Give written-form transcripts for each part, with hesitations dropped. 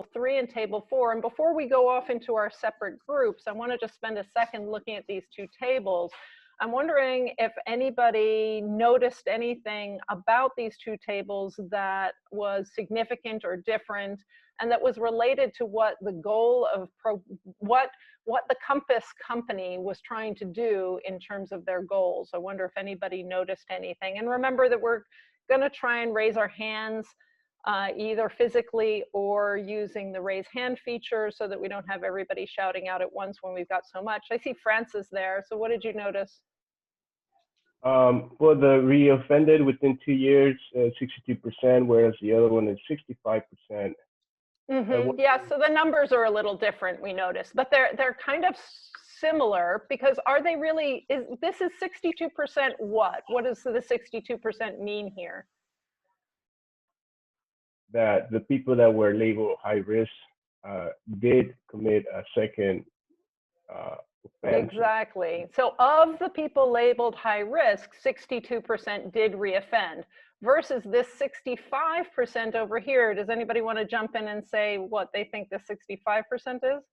3 and Table 4. And before we go off into our separate groups, I want to just spend a second looking at these two tables. I'm wondering if anybody noticed anything about these two tables that was significant or different, and that was related to what the goal of what the Compass company was trying to do in terms of their goals. I wonder if anybody noticed anything. And remember that we're going to try and raise our hands either physically or using the raise hand feature so that we don't have everybody shouting out at once when we've got so much. I see Francis there. So what did you notice? Well, the reoffended within 2 years, 62%, whereas the other one is 65%. Yeah, so the numbers are a little different, we noticed, but they're kind of similar, because are they really, this is 62% what? What does the 62% mean here? That the people that were labeled high risk did commit a second offense. Exactly. So of the people labeled high risk, 62% did reoffend, versus this 65% over here. Does anybody want to jump in and say what they think the 65% is?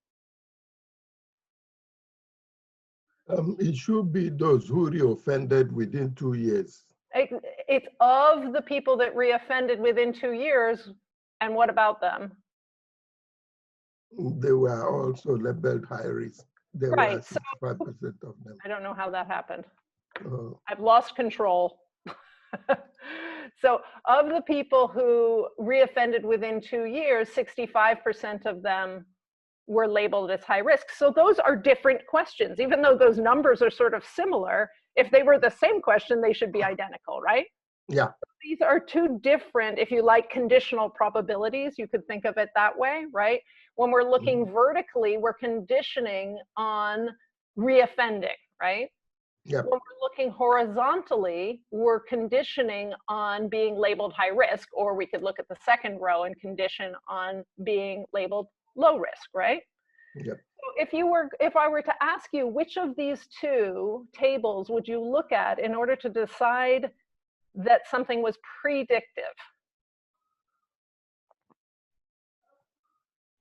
It should be those who reoffended within 2 years. It's of the people that reoffended within 2 years, and what about them? They were also labeled high risk. There right, were 65% of them. I don't know how that happened. I've lost control. So of the people who reoffended within 2 years, 65% of them were labeled as high risk. So those are different questions. Even though those numbers are sort of similar, if they were the same question, they should be identical, right? Yeah. These are two different, if you like, conditional probabilities. You could think of it that way, right? When we're looking vertically, we're conditioning on reoffending, right? Yep. When we're looking horizontally, we're conditioning on being labeled high risk, or we could look at the second row and condition on being labeled low risk, right? Yep. So if I were to ask you, which of these two tables would you look at in order to decide that something was predictive?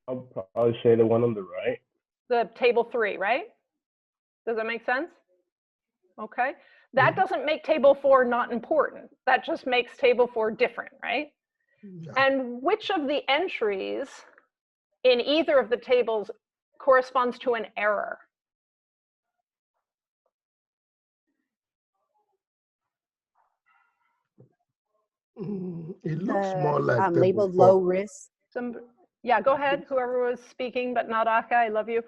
I'll probably say the one on the right. The table 3, right? Does that make sense? Okay. That doesn't make table 4 not important. That just makes table 4 different, right? Yeah. And which of the entries in either of the tables corresponds to an error? It looks more like labeled low risk. Yeah, go ahead. Whoever was speaking, but not Aka, I love you.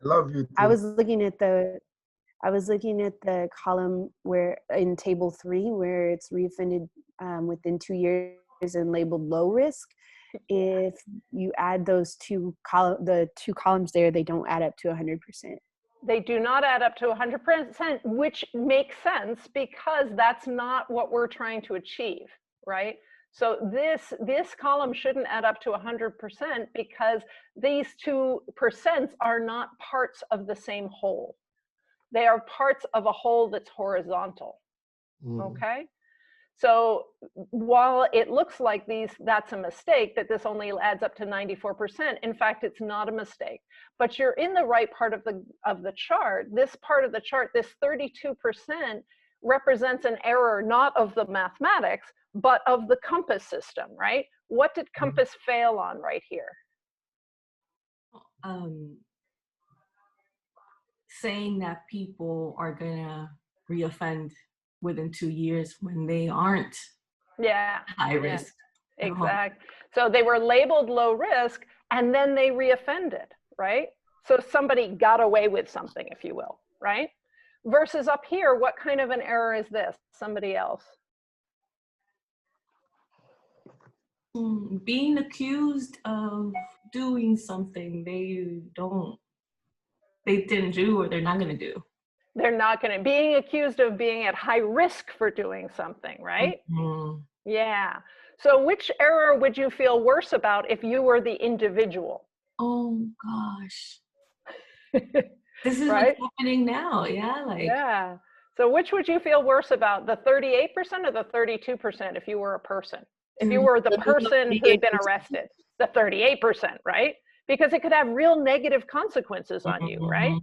Love you too. I was looking at the column where in table 3 where it's reoffended within 2 years and labeled low risk. If you add those the two columns there, they don't add up to 100%. They do not add up to 100%, which makes sense because that's not what we're trying to achieve, right? So this column shouldn't add up to 100% because these 2% are not parts of the same whole. They are parts of a whole that's horizontal, okay? So while it looks like that's a mistake, that this only adds up to 94%, in fact, it's not a mistake. But you're in the right part of the chart. This part of the chart, this 32% represents an error not of the mathematics, but of the Compass system, right? What did Compass fail on right here? Saying that people are gonna reoffend within 2 years when they aren't high risk. Exactly. So they were labeled low risk and then they reoffended, right? So somebody got away with something, if you will, right? Versus up here, what kind of an error is this? Somebody else. Being accused of doing something they didn't do or they're not gonna do. They're not going to, being accused of being at high risk for doing something, right? Yeah. So which error would you feel worse about if you were the individual? Oh gosh. This is right? what's happening now. Yeah. Yeah. So which would you feel worse about, the 38% or the 32% if you were a person? If you were the person who had been arrested, the 38%, right? Because it could have real negative consequences on you, right?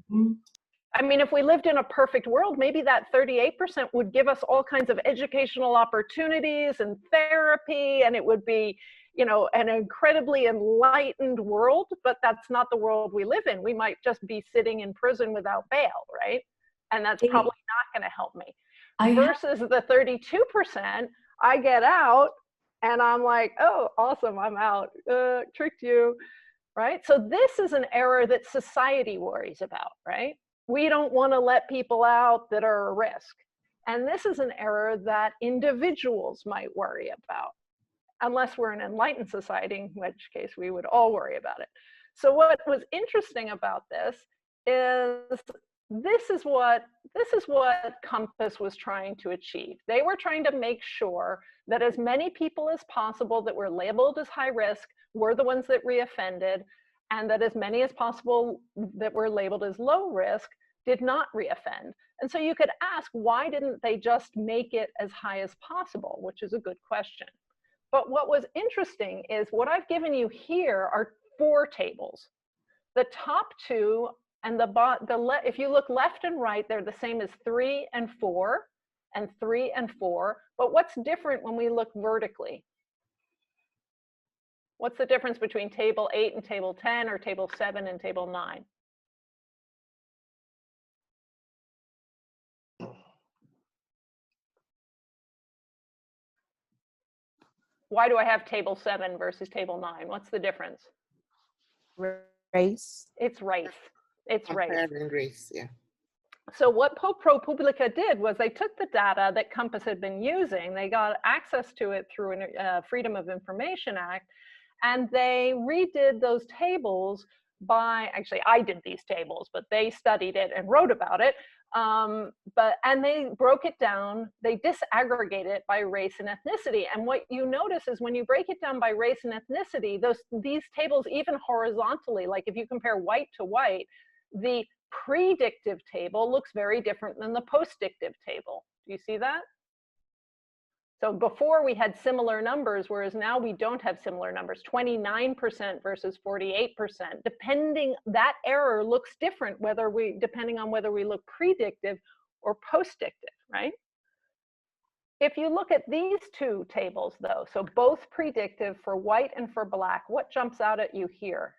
I mean, if we lived in a perfect world, maybe that 38% would give us all kinds of educational opportunities and therapy, and it would be, you know, an incredibly enlightened world, but that's not the world we live in. We might just be sitting in prison without bail, right? And that's probably not going to help me. Versus the 32%, I get out and I'm like, oh, awesome, I'm out, tricked you, right? So this is an error that society worries about, right? We don't want to let people out that are a risk. And this is an error that individuals might worry about, unless we're an enlightened society, in which case we would all worry about it. So what was interesting about this is this is what Compass was trying to achieve. They were trying to make sure that as many people as possible that were labeled as high risk were the ones that reoffended, and that as many as possible that were labeled as low risk did not reoffend. And so you could ask, why didn't they just make it as high as possible, which is a good question. But what was interesting is what I've given you here are 4 tables. The top 2 and if you look left and right, they're the same as 3 and 4 and 3 and 4. But what's different when we look vertically? What's the difference between table 8 and table 10, or table 7 and table 9? Why do I have table 7 versus table 9? What's the difference? Race. It's race. It's race. Race, yeah. So what ProPublica did was they took the data that Compass had been using, they got access to it through a Freedom of Information Act, and they redid those tables by, actually I did these tables, but they studied it and wrote about it. And they broke it down, they disaggregate it by race and ethnicity. And what you notice is when you break it down by race and ethnicity, these tables, even horizontally, like if you compare white to white, the predictive table looks very different than the postdictive table. Do you see that? So before we had similar numbers, whereas now we don't have similar numbers, 29% versus 48%. Depending, that error looks different depending on whether we look predictive or postdictive, right? If you look at these 2 tables though, so both predictive for white and for black, what jumps out at you here?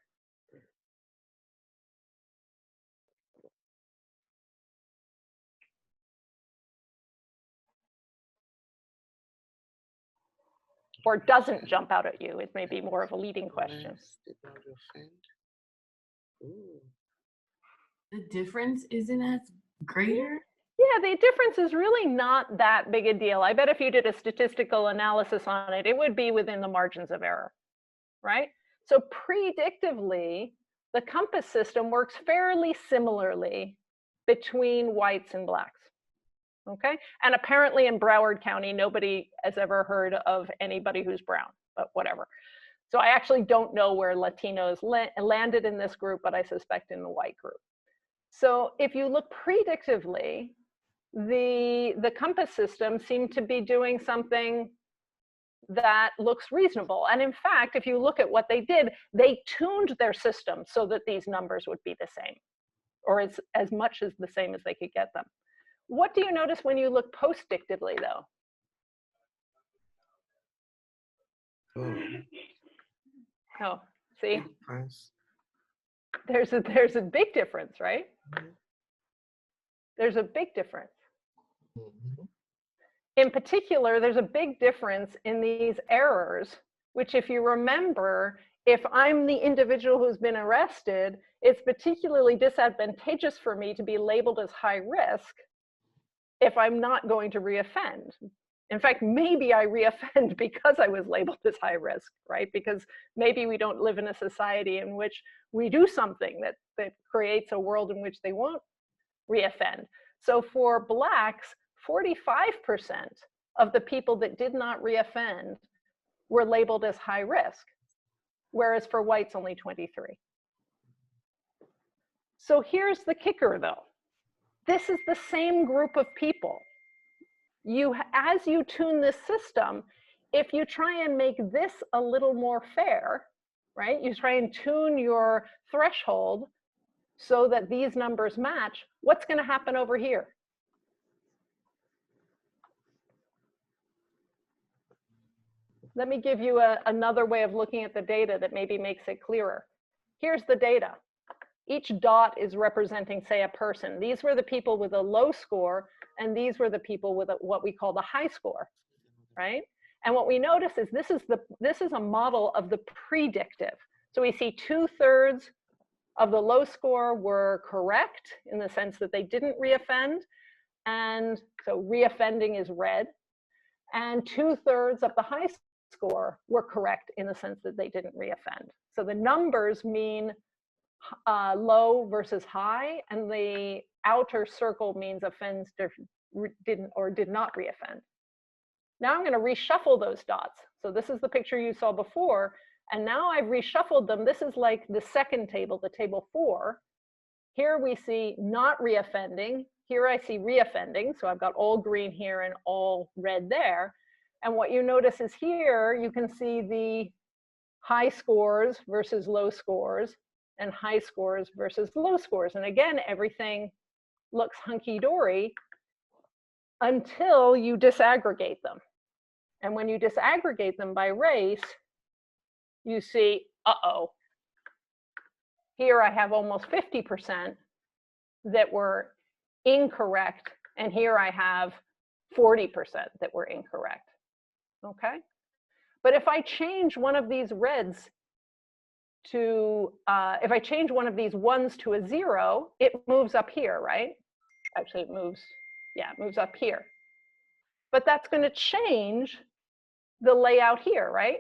Or doesn't jump out at you? It may be more of a leading question. The difference isn't as greater? Yeah, the difference is really not that big a deal. I bet if you did a statistical analysis on it, it would be within the margins of error, right? So predictively, the Compass system works fairly similarly between whites and blacks. Okay, and apparently in Broward County, nobody has ever heard of anybody who's brown, but whatever. So I actually don't know where Latinos landed in this group, but I suspect in the white group. So if you look predictively, the Compass system seemed to be doing something that looks reasonable. And in fact, if you look at what they did, they tuned their system so that these numbers would be the same, or as much as the same as they could get them. What do you notice when you look postdictively, though? Oh, see? There's a big difference, right? There's a big difference. In particular, there's a big difference in these errors, which if you remember, if I'm the individual who's been arrested, it's particularly disadvantageous for me to be labeled as high risk if I'm not going to reoffend. In fact, maybe I reoffend because I was labeled as high risk, right? Because maybe we don't live in a society in which we do something that creates a world in which they won't reoffend. So for blacks, 45% of the people that did not reoffend were labeled as high risk, whereas for whites, only 23. So here's the kicker though. This is the same group of people. As you tune this system, if you try and make this a little more fair, right? You try and tune your threshold so that these numbers match, what's going to happen over here? Let me give you another way of looking at the data that maybe makes it clearer. Here's the data. Each dot is representing, say, a person. These were the people with a low score, and these were the people with what we call the high score, right? And what we notice is this is a model of the predictive. So we see 2/3 of the low score were correct in the sense that they didn't reoffend, and so reoffending is red, and 2/3 of the high score were correct in the sense that they didn't reoffend. So the numbers mean low versus high, and the outer circle means offends didn't or did not reoffend. Now I'm going to reshuffle those dots. So this is the picture you saw before, and now I've reshuffled them. This is like the second table, the table 4. Here we see not reoffending. Here I see reoffending. So I've got all green here and all red there. And what you notice is here you can see the high scores versus low scores, and high scores versus low scores. And again, everything looks hunky-dory until you disaggregate them. And when you disaggregate them by race, you see, uh-oh, here I have almost 50% that were incorrect, and here I have 40% that were incorrect, okay? But if I change one of these reds to, if I change one of these 1s to a 0, it moves up here, right? Actually, it moves, yeah, it moves up here. But that's going to change the layout here, right?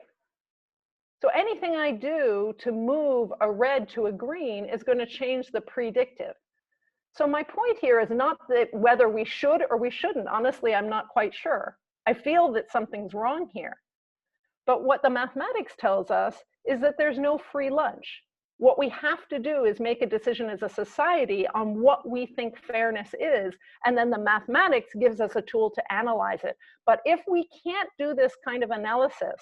So anything I do to move a red to a green is going to change the predictive. So my point here is not that whether we should or we shouldn't. Honestly, I'm not quite sure. I feel that something's wrong here. But what the mathematics tells us is that there's no free lunch. What we have to do is make a decision as a society on what we think fairness is, and then the mathematics gives us a tool to analyze it. But if we can't do this kind of analysis,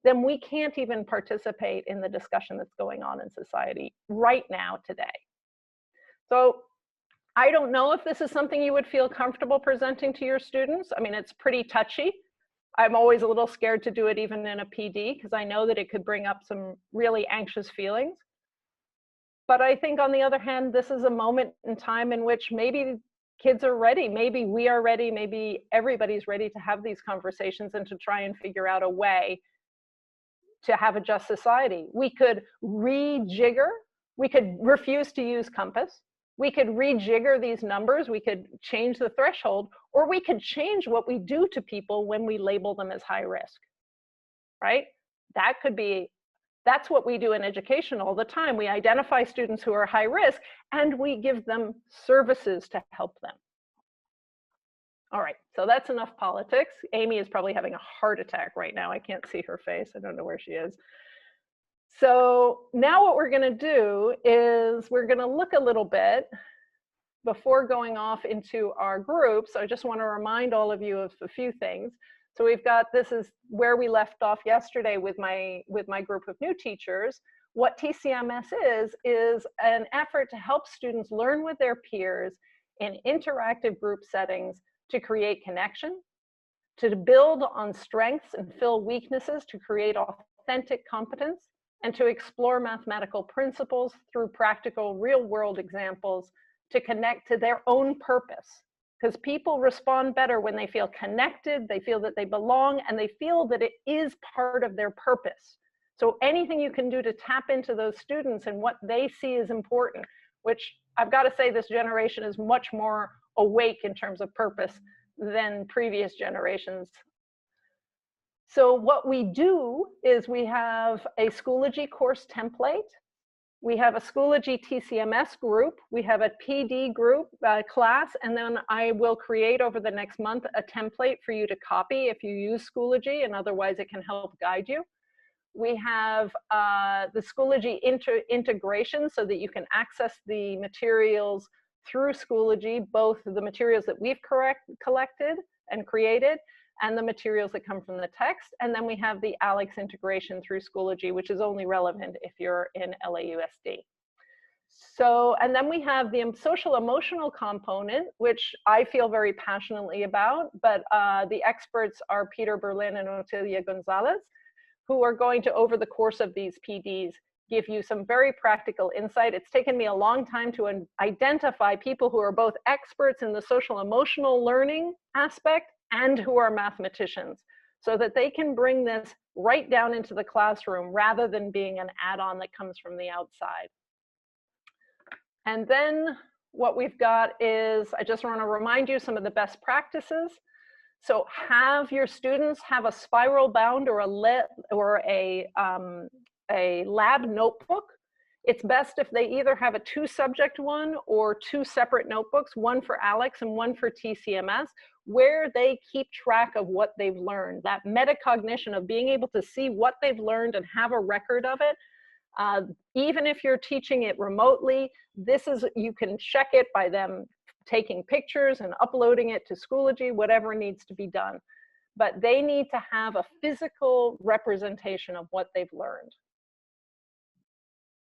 then we can't even participate in the discussion that's going on in society right now, today. So I don't know if this is something you would feel comfortable presenting to your students. I mean, it's pretty touchy. I'm always a little scared to do it even in a PD because I know that it could bring up some really anxious feelings. But I think on the other hand, this is a moment in time in which maybe kids are ready, maybe we are ready, maybe everybody's ready to have these conversations and to try and figure out a way to have a just society. We could rejigger, we could refuse to use compass, we could rejigger these numbers, we could change the threshold, or we could change what we do to people when we label them as high risk, right? That could be, that's what we do in education all the time. We identify students who are high risk and we give them services to help them. All right, so that's enough politics. Amy is probably having a heart attack right now. I can't see her face. I don't know where she is. So now what we're gonna do is we're gonna look a little bit before going off into our groups. I just wanna remind all of you of a few things. So we've got, this is where we left off yesterday with my group of new teachers. What TCMS is an effort to help students learn with their peers in interactive group settings to create connection, to build on strengths and fill weaknesses, to create authentic competence, and to explore mathematical principles through practical real-world examples to connect to their own purpose. Because people respond better when they feel connected, they feel that they belong, and they feel that it is part of their purpose. So anything you can do to tap into those students and what they see is important, which I've got to say this generation is much more awake in terms of purpose than previous generations. So what we do is we have a Schoology course template. We have a Schoology TCMS group. We have a PD group class, and then I will create over the next month a template for you to copy if you use Schoology, and otherwise it can help guide you. We have the Schoology integration so that you can access the materials through Schoology, both the materials that we've collected and created, and the materials that come from the text. And then we have the ALEX integration through Schoology, which is only relevant if you're in LAUSD. So, and then we have the social emotional component, which I feel very passionately about, but the experts are Peter Berlin and Otilia Gonzalez, who are going to, over the course of these PDs, give you some very practical insight. It's taken me a long time to identify people who are both experts in the social emotional learning aspect and who are mathematicians, so that they can bring this right down into the classroom rather than being an add-on that comes from the outside. And then what we've got is, I just want to remind you some of the best practices. So have your students have a spiral bound or a lab notebook. It's best if they either have a 2-subject one or 2 separate notebooks, one for ALEX and one for TCMS, where they keep track of what they've learned. That metacognition of being able to see what they've learned and have a record of it. Even if you're teaching it remotely, you can check it by them taking pictures and uploading it to Schoology, whatever needs to be done. But they need to have a physical representation of what they've learned.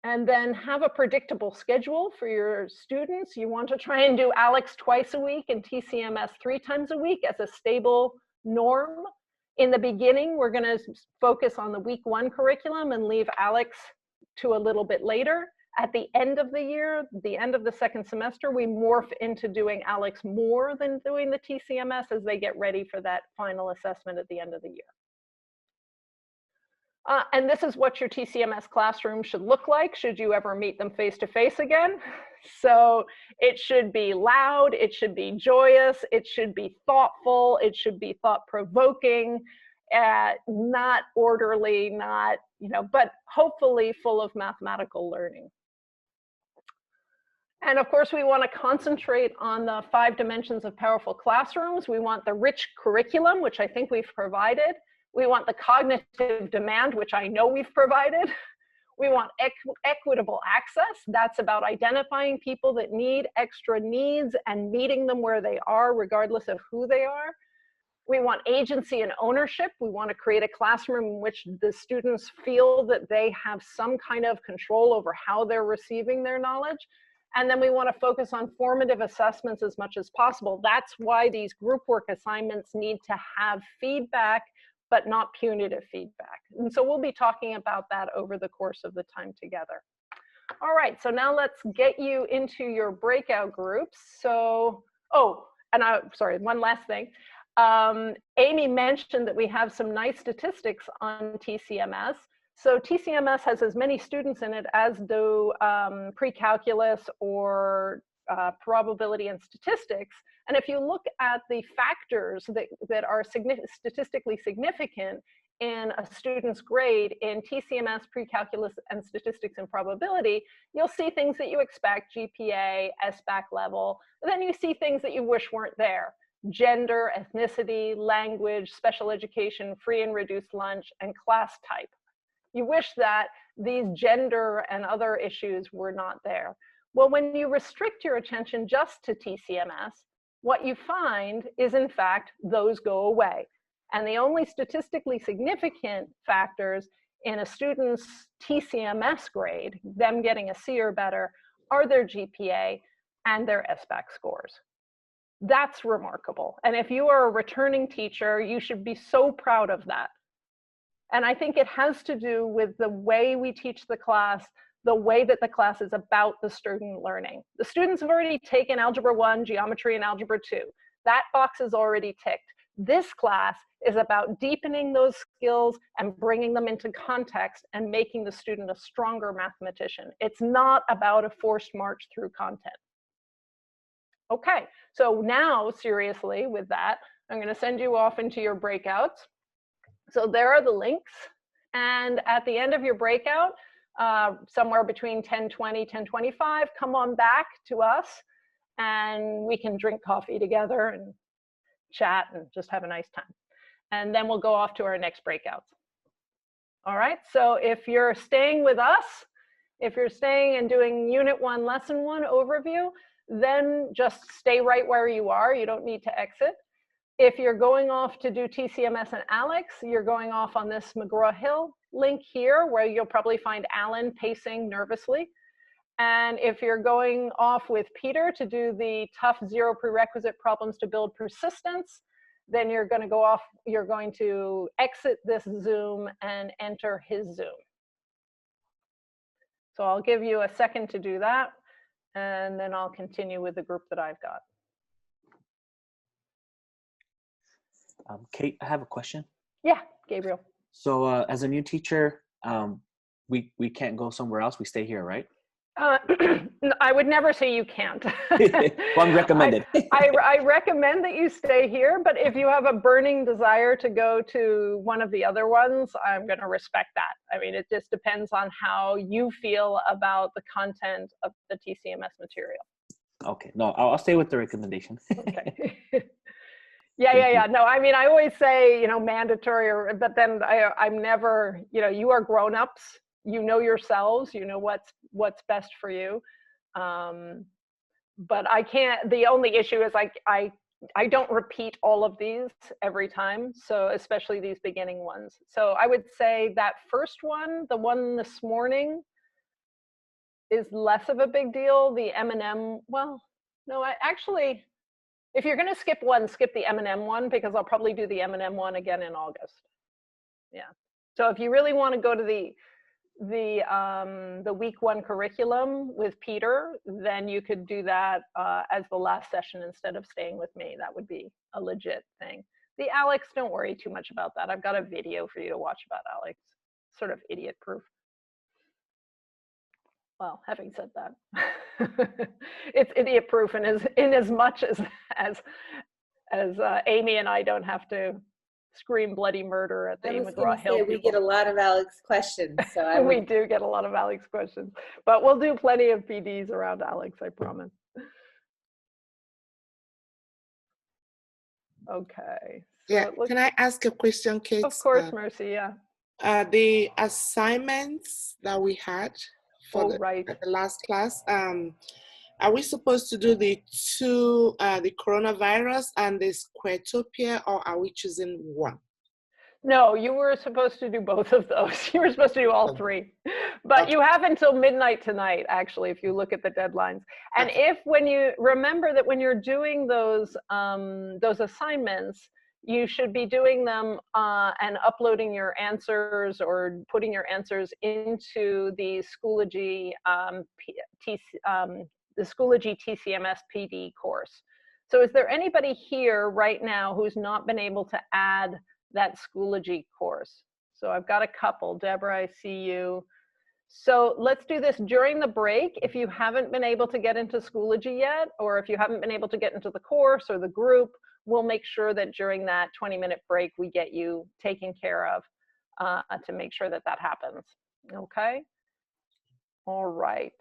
And then have a predictable schedule for your students. You want to try and do ALEX twice a week and TCMS 3 times a week as a stable norm. In the beginning, we're going to focus on the week 1 curriculum and leave ALEX to a little bit later. At the end of the year, the end of the 2nd semester, we morph into doing ALEX more than doing the TCMS as they get ready for that final assessment at the end of the year. And this is what your TCMS classroom should look like should you ever meet them face-to-face again. So it should be loud, it should be joyous, it should be thoughtful, it should be thought-provoking, not orderly, not, but hopefully full of mathematical learning. And of course, we want to concentrate on the 5 dimensions of powerful classrooms. We want the rich curriculum, which I think we've provided. We want the cognitive demand, which I know we've provided. We want equitable access. That's about identifying people that need extra needs and meeting them where they are, regardless of who they are. We want agency and ownership. We want to create a classroom in which the students feel that they have some kind of control over how they're receiving their knowledge. And then we want to focus on formative assessments as much as possible. That's why these group work assignments need to have feedback, but not punitive feedback. And so we'll be talking about that over the course of the time together. All right, so now let's get you into your breakout groups. So, sorry, one last thing. Amy mentioned that we have some nice statistics on TCMS. So TCMS has as many students in it as do pre-calculus or probability and statistics. And if you look at the factors that are statistically significant in a student's grade in TCMS, pre-calculus, and statistics and probability, you'll see things that you expect, GPA, SBAC level. And then you see things that you wish weren't there. Gender, ethnicity, language, special education, free and reduced lunch, and class type. You wish that these gender and other issues were not there. Well, when you restrict your attention just to TCMS, what you find is, in fact, those go away. And the only statistically significant factors in a student's TCMS grade, them getting a C or better, are their GPA and their SBAC scores. That's remarkable. And if you are a returning teacher, you should be so proud of that. And I think it has to do with the way we teach the class, the way that the class is about the student learning. The students have already taken Algebra 1, Geometry, and Algebra 2. That box is already ticked. This class is about deepening those skills and bringing them into context and making the student a stronger mathematician. It's not about a forced march through content. Okay, so now seriously with that, I'm going to send you off into your breakouts. So there are the links, and at the end of your breakout, somewhere between 10:20, 10:25, come on back to us and we can drink coffee together and chat and just have a nice time. And then we'll go off to our next breakouts. All right, so if you're staying with us, if you're staying and doing Unit 1, Lesson 1 overview, then just stay right where you are. You don't need to exit. If you're going off to do TCMS and Alex, you're going off on this McGraw-Hill link here, where you'll probably find Alan pacing nervously. And if you're going off with Peter to do the tough 0 prerequisite problems to build persistence, then you're going to go off, you're going to exit this Zoom and enter his Zoom. So I'll give you a second to do that, and then I'll continue with the group that I've got. Kate, I have a question. Yeah, Gabriel. So as a new teacher, we can't go somewhere else. We stay here, right? I would never say you can't. Well, I'm recommended. I recommend that you stay here, but if you have a burning desire to go to one of the other ones, I'm going to respect that. I mean, it just depends on how you feel about the content of the TCMS material. Okay, no, I'll stay with the recommendation. Okay. Yeah. No, I mean, I always say, you know, mandatory, but then I'm never, you know, you are grown-ups, you know yourselves, you know what's best for you. But I can't, the only issue is I don't repeat all of these every time. So especially these beginning ones. So I would say that first one, the one this morning, is less of a big deal. The M&M, well, no, actually, if you're going to skip one, skip the M&M one, because I'll probably do the M&M one again in August. Yeah. So if you really want to go to the week 1 curriculum with Peter, then you could do that as the last session instead of staying with me. That would be a legit thing. The Alex, don't worry too much about that. I've got a video for you to watch about Alex. Sort of idiot proof. Well, having said that, it's idiot proof in as much as Amy and I don't have to scream bloody murder at the McGraw-Hill people. We get a lot of Alex questions. So we do get a lot of Alex questions, but we'll do plenty of PDs around Alex, I promise. Okay. So yeah, can I ask a question, Kate? Of course, Mercy, yeah. The assignments that we had for the last class, are we supposed to do the two, the coronavirus and the Squaretopia, or are we choosing one? No, you were supposed to do both of those. You were supposed to do all 3, but you have until midnight tonight, actually, if you look at the deadlines. And when you remember that when you're doing those assignments, you should be doing them and uploading your answers or putting your answers into the Schoology TCMS PD course. So is there anybody here right now who's not been able to add that Schoology course? So I've got a couple. Deborah, I see you. So let's do this during the break. If you haven't been able to get into Schoology yet, or if you haven't been able to get into the course or the group, we'll make sure that during that 20-minute break, we get you taken care of to make sure that that happens. Okay? All right.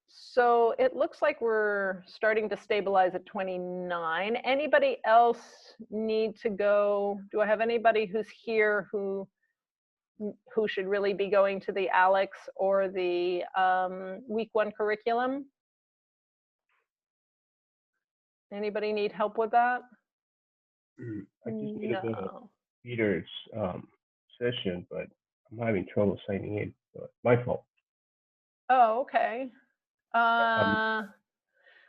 So it looks like we're starting to stabilize at 29. Anybody else need to go? Do I have anybody who's here who should really be going to the Alex or the week 1 curriculum? Anybody need help with that? I just need to go to Peter's session, but I'm having trouble signing in. So it's my fault. Oh, okay.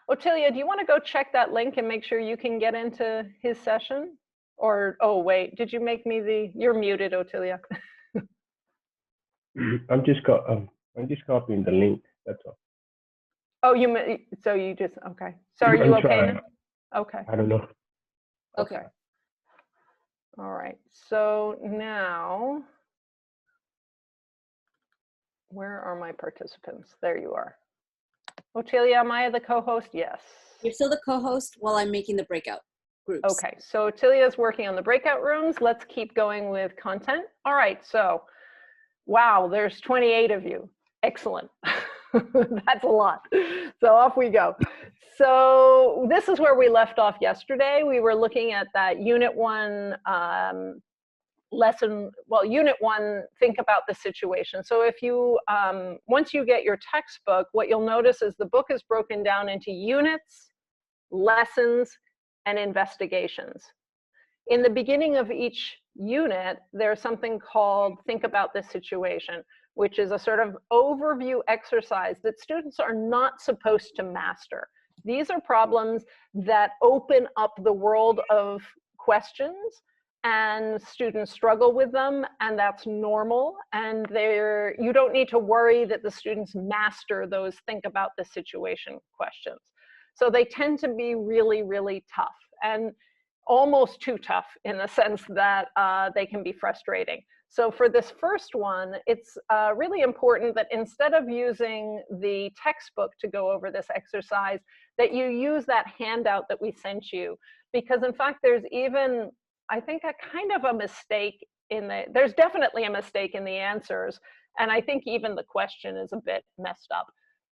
Otilia, do you want to go check that link and make sure you can get into his session? Or, oh wait, did you make me you're muted, Otilia. I'm just copying the link, that's all. Oh, so you just, okay. So are you okay now? Okay. I don't know. Okay. All right, so now, where are my participants? There you are. Otilia, am I the co-host? Yes. You're still the co-host while I'm making the breakout groups. Okay, so Otilia is working on the breakout rooms. Let's keep going with content. All right, so, wow, there's 28 of you. Excellent. That's a lot. So off we go. So this is where we left off yesterday. We were looking at that Unit 1 lesson, well, Unit 1, think about the situation. So if you, once you get your textbook, what you'll notice is the book is broken down into units, lessons, and investigations. In the beginning of each unit, there's something called Think About This Situation, which is a sort of overview exercise that students are not supposed to master. These are problems that open up the world of questions, and students struggle with them, and that's normal. And you don't need to worry that the students master those Think About the Situation questions. So they tend to be really, really tough, and almost too tough in the sense that they can be frustrating. So for this first one, it's really important that instead of using the textbook to go over this exercise, that you use that handout that we sent you. Because in fact, there's even, I think, a kind of a mistake in there's definitely a mistake in the answers. And I think even the question is a bit messed up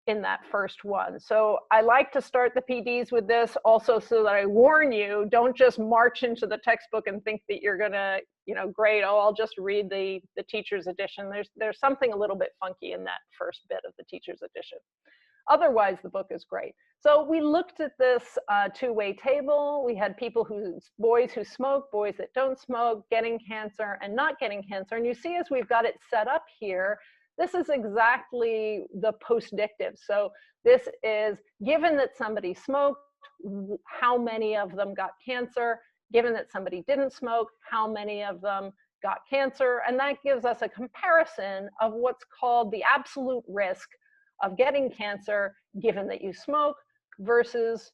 in that first one. So I like to start the PDs with this also so that I warn you, don't just march into the textbook and think that you're gonna, great, oh, I'll just read the teacher's edition. There's something a little bit funky in that first bit of the teacher's edition. Otherwise, the book is great. So we looked at this two-way table. We had boys who smoke, boys that don't smoke, getting cancer and not getting cancer. And you see, as we've got it set up here, this is exactly the postdictive. So this is, given that somebody smoked, how many of them got cancer? Given that somebody didn't smoke, how many of them got cancer? And that gives us a comparison of what's called the absolute risk of getting cancer given that you smoke versus,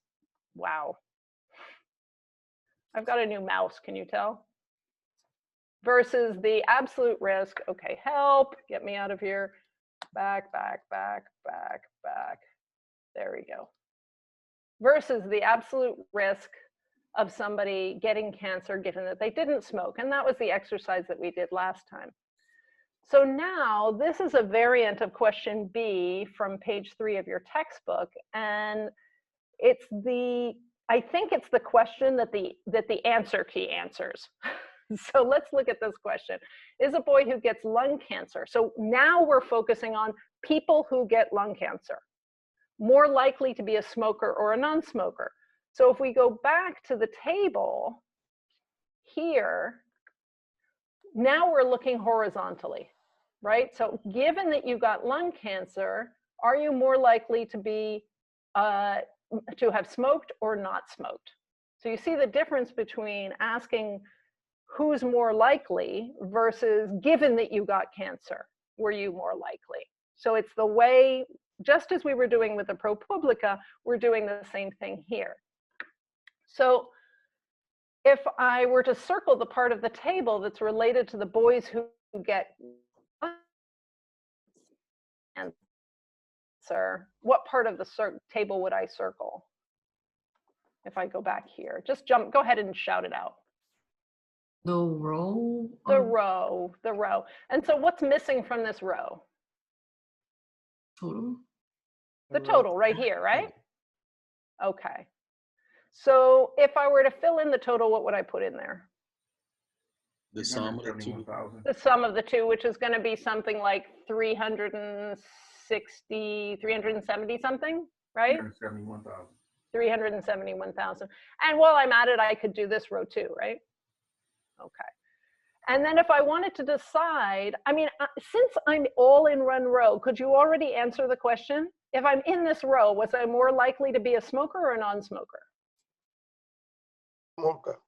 wow, I've got a new mouse, can you tell? Versus the absolute risk, okay, help, get me out of here, back, back, back, back, back, there we go. Versus the absolute risk of somebody getting cancer given that they didn't smoke. And that was the exercise that we did last time. So now this is a variant of question B from page 3 of your textbook. And it's I think it's the question that the answer key answers. So let's look at this question. Is a boy who gets lung cancer? So now we're focusing on people who get lung cancer, more likely to be a smoker or a non-smoker. So if we go back to the table here, now we're looking horizontally, right? So given that you got lung cancer, are you more likely to be to have smoked or not smoked? So you see the difference between asking who's more likely versus given that you got cancer, were you more likely? So it's the way, just as we were doing with the ProPublica, we're doing the same thing here. So if I were to circle the part of the table that's related to the boys who get cancer, what part of the table would I circle? If I go back here, just go ahead and shout it out. The row? The row. And so what's missing from this row? Total? The total right here, right? Okay. So if I were to fill in the total, what would I put in there? The sum of the two. The sum of the two, which is going to be something like 370 something, right? 371,000. 371,000. And while I'm at it, I could do this row too, right? Okay. And then if I wanted to decide, I mean, since I'm all in one row, could you already answer the question? If I'm in this row, was I more likely to be a smoker or a non-smoker? Smoker.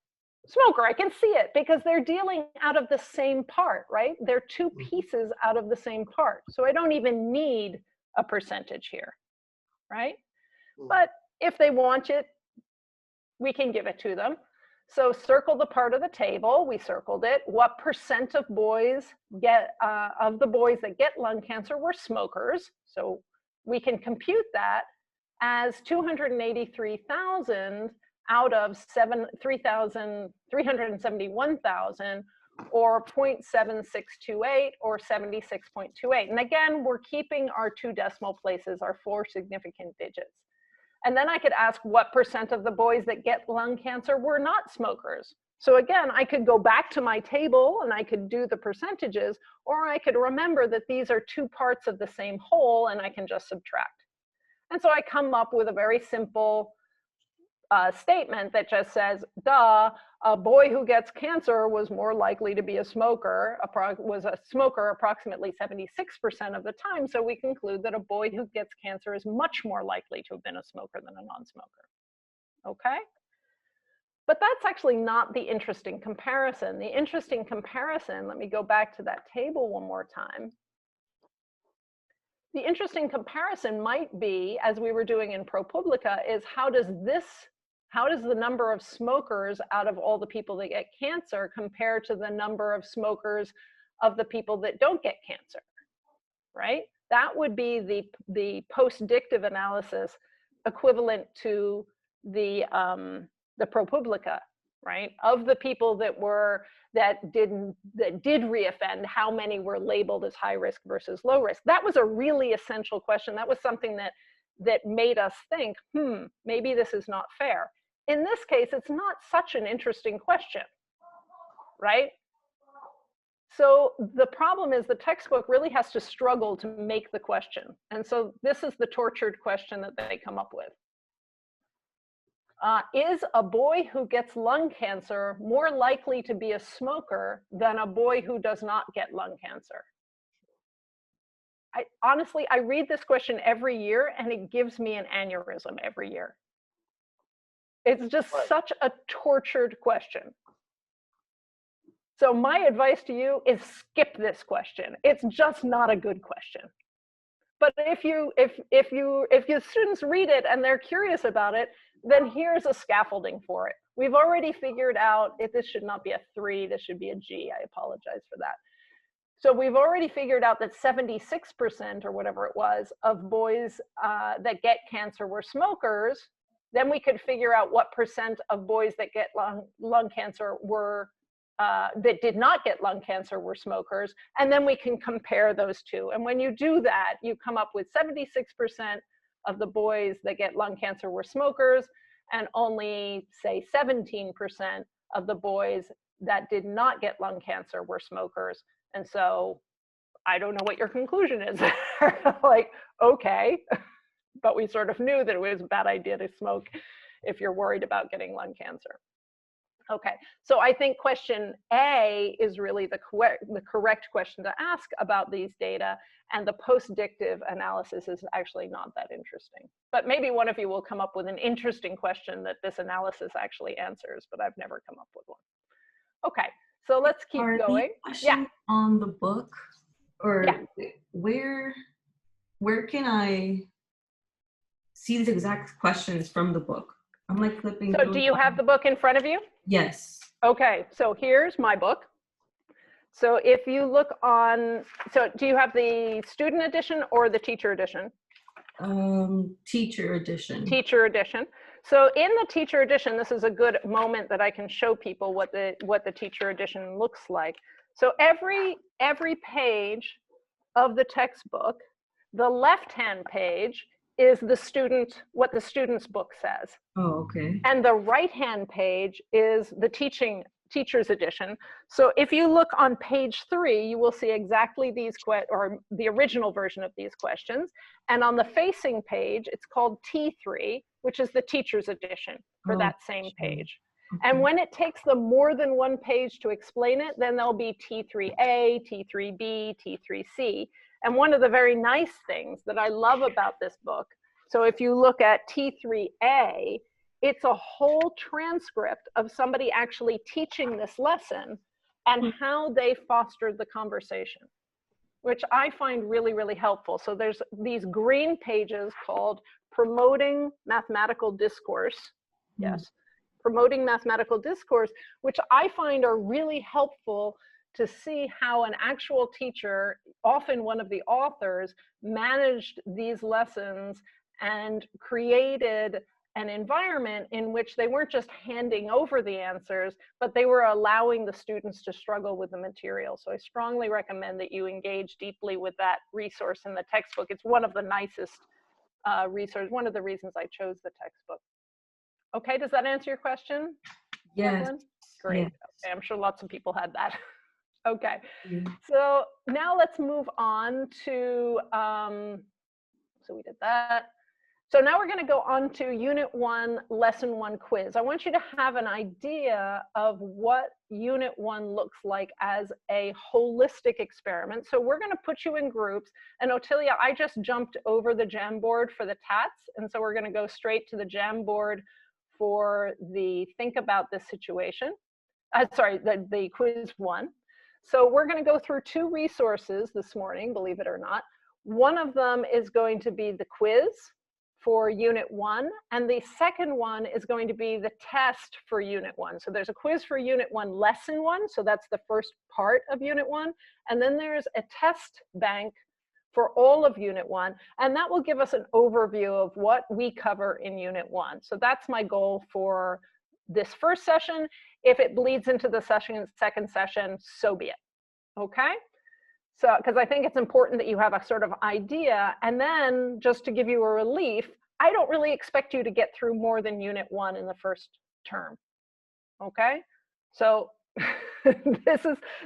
Smoker, I can see it because they're dealing out of the same part, right? They're two pieces out of the same part. So I don't even need a percentage here, right? But if they want it, we can give it to them. So circle the part of the table, we circled it. What percent of boys of the boys that get lung cancer were smokers? So we can compute that as 283,000 out of 371,000, or 0.7628 or 76.28. And again, we're keeping our 2 decimal places, our 4 significant digits. And then I could ask what percent of the boys that get lung cancer were not smokers. So again, I could go back to my table and I could do the percentages, or I could remember that these are 2 parts of the same whole and I can just subtract. And so I come up with a very simple statement that just says, duh, A boy who gets cancer was more likely to be a smoker, was a smoker approximately 76% of the time. So we conclude that a boy who gets cancer is much more likely to have been a smoker than a non-smoker. Okay? But that's actually not the interesting comparison. The interesting comparison, let me go back to that table one more time. The interesting comparison might be, as we were doing in ProPublica, is how does the number of smokers out of all the people that get cancer compare to the number of smokers of the people that don't get cancer, right? That would be the post-dictive analysis equivalent to the ProPublica, right? Of the people that did reoffend, how many were labeled as high risk versus low risk? That was a really essential question. That was something that made us think, maybe this is not fair. In this case, it's not such an interesting question, right? So the problem is the textbook really has to struggle to make the question. And so this is the tortured question that they come up with. Is a boy who gets lung cancer more likely to be a smoker than a boy who does not get lung cancer? Honestly, I read this question every year and it gives me an aneurysm every year. It's just such a tortured question. So my advice to you is skip this question. It's just not a good question. But if your students read it and they're curious about it, then here's a scaffolding for it. We've already figured out if this should not be a 3, this should be a G. I apologize for that. So we've already figured out that 76% or whatever it was of boys that get cancer were smokers. Then we could figure out what percent of boys that get lung cancer were that did not get lung cancer were smokers, and then we can compare those two. And when you do that, you come up with 76% of the boys that get lung cancer were smokers, and only, say, 17% of the boys that did not get lung cancer were smokers. And so I don't know what your conclusion is. Like, okay, but we sort of knew that it was a bad idea to smoke if you're worried about getting lung cancer. Okay, so I think question A is really the correct question to ask about these data, and the post-dictive analysis is actually not that interesting. But maybe one of you will come up with an interesting question that this analysis actually answers, but I've never come up with one. Okay, so let's keep going. Yeah. On the book, or where can I see these exact questions from the book? I'm like flipping through. So do you have the book in front of you? Yes. Okay, so here's my book. So if you look on, so do you have the student edition or the teacher edition? Teacher edition. Teacher edition. So in the teacher edition, this is a good moment that I can show people what the teacher edition looks like. So every page of the textbook, the left-hand page is what the student's book says. Oh, okay. And the right-hand page is the teacher's edition. So if you look on page 3, you will see exactly these or the original version of these questions. And on the facing page, it's called T3, which is the teacher's edition for that same page. Okay. And when it takes them more than one page to explain it, then there'll be T3A, T3B, T3C. And one of the very nice things that I love about this book, so if you look at T3A, it's a whole transcript of somebody actually teaching this lesson and how they fostered the conversation, which I find really, really helpful. So there's these green pages called Promoting Mathematical Discourse. Yes, Promoting Mathematical Discourse, which I find are really helpful to see how an actual teacher, often one of the authors, managed these lessons and created an environment in which they weren't just handing over the answers, but they were allowing the students to struggle with the material. So I strongly recommend that you engage deeply with that resource in the textbook. It's one of the nicest resources, one of the reasons I chose the textbook. Okay, does that answer your question? Yes. Great. Yes. Okay, I'm sure lots of people had that. Okay, so now let's move on to, so we did that. So now we're going to go on to Unit 1, Lesson 1 quiz. I want you to have an idea of what Unit 1 looks like as a holistic experiment. So we're going to put you in groups. And Otilia, I just jumped over the Jamboard for the TATs. And so we're going to go straight to the Jamboard for the Think About This Situation. The quiz 1. So we're going to go through 2 resources this morning, believe it or not. One of them is going to be the quiz for Unit 1, and the second one is going to be the test for Unit 1. So there's a quiz for Unit 1, Lesson 1, so that's the first part of Unit 1, and then there's a test bank for all of Unit 1, and that will give us an overview of what we cover in Unit 1. So that's my goal for this first session. If it bleeds into the second session, so be it, okay? So, because I think it's important that you have a sort of idea, and then just to give you a relief, I don't really expect you to get through more than Unit 1 in the first term, okay? So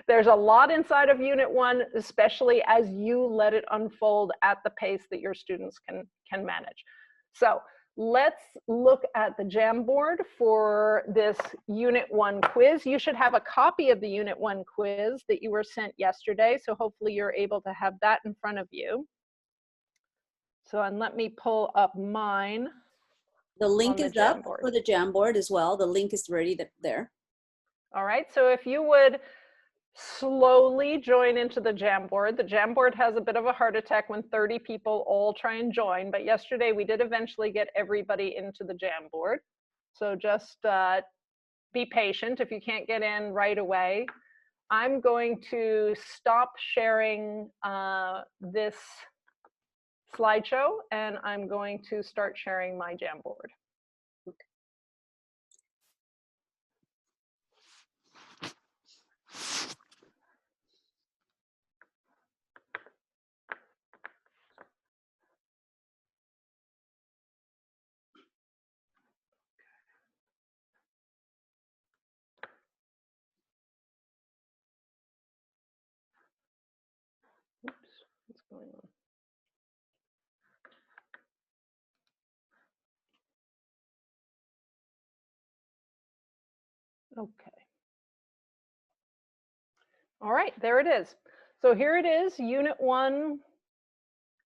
there's a lot inside of Unit 1, especially as you let it unfold at the pace that your students can manage. So let's look at the Jamboard for this Unit 1 quiz. You should have a copy of the Unit 1 quiz that you were sent yesterday, so hopefully you're able to have that in front of you. So, and let me pull up mine. The link is up for the Jamboard as well. The link is ready there. All right, so if you would slowly join into the Jamboard. The Jamboard has a bit of a heart attack when 30 people all try and join, but yesterday we did eventually get everybody into the Jamboard. So just be patient if you can't get in right away. I'm going to stop sharing this slideshow, and I'm going to start sharing my Jamboard. Oops, what's going on? Okay. All right, there it is. So here it is, Unit 1.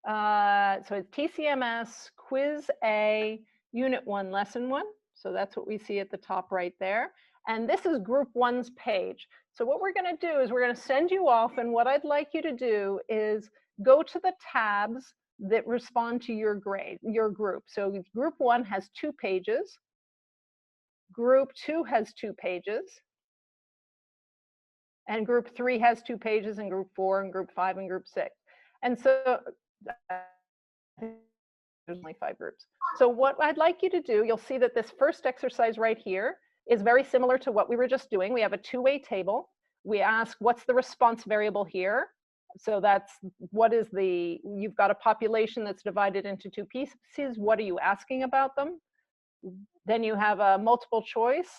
So it's TCMS, Quiz A, Unit 1, Lesson 1. So that's what we see at the top right there. And this is Group 1's page. So what we're going to do is we're going to send you off, and what I'd like you to do is go to the tabs that respond to your grade, your group. So Group 1 has 2 pages. Group 2 has 2 pages. And Group 3 has 2 pages, and Group 4, and Group 5, and Group 6. And so there's only 5 groups. So what I'd like you to do, you'll see that this first exercise right here is very similar to what we were just doing. We have a 2-way table. We ask, what's the response variable here? So that's, what is the, you've got a population that's divided into 2 pieces. What are you asking about them? Then you have a multiple choice.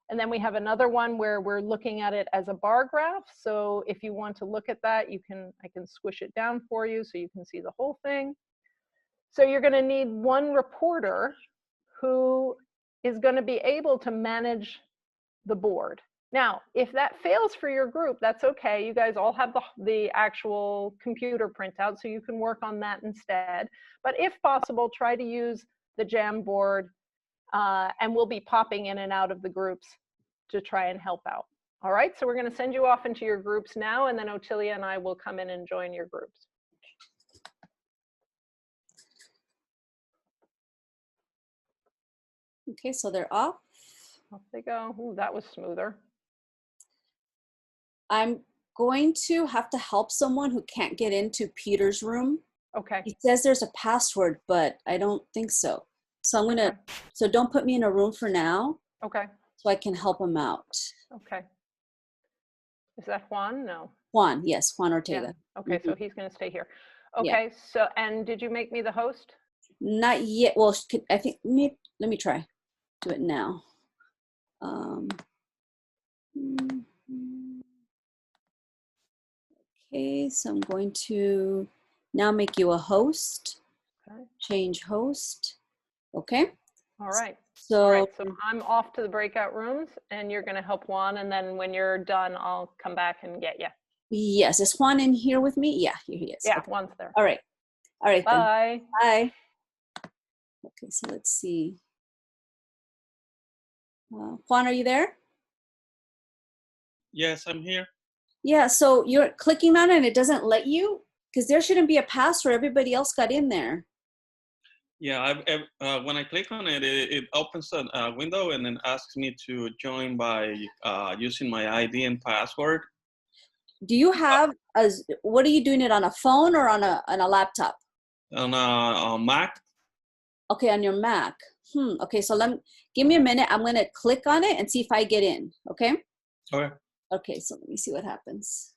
And then we have another one where we're looking at it as a bar graph. So if you want to look at that, I can squish it down for you so you can see the whole thing. So you're going to need one reporter who is going to be able to manage the board. Now, if that fails for your group, that's okay. You guys all have the actual computer printout, so you can work on that instead. But if possible, try to use the Jamboard, and we'll be popping in and out of the groups to try and help out. All right, so we're going to send you off into your groups now, and then Otilia and I will come in and join your groups. Okay, so they're off. Off they go. Ooh, that was smoother. I'm going to have to help someone who can't get into Peter's room. Okay. He says there's a password, but I don't think so. So I'm gonna, so don't put me in a room for now. Okay. So I can help him out. Okay. Is that Juan? No. Juan, yes, Juan Ortega. Yeah. Okay, so he's gonna stay here. Okay, so, and did you make me the host? Not yet. Well, I think, let me try. Do it now. Okay, so I'm going to now make you a host. Change host. Okay. All right. So, All right. So I'm off to the breakout rooms, and you're going to help Juan. And then when you're done, I'll come back and get you. yes. Is Juan in here with me? Yeah, here he is. Yeah, okay. Juan's there. All right. All right. Bye. Then. Bye. Okay. So let's see. Juan, are you there? Yes, I'm here. Yeah. So you're clicking on it and it doesn't let you, because there shouldn't be a password. Everybody else got in there. Yeah, when I click on it, it opens a window and then asks me to join by using my ID and password. Do you have what are you doing it on a phone or on a laptop? On a Mac. Okay, on your Mac. Okay, so give me a minute. I'm gonna click on it and see if I get in. Okay. Okay. Okay, so let me see what happens.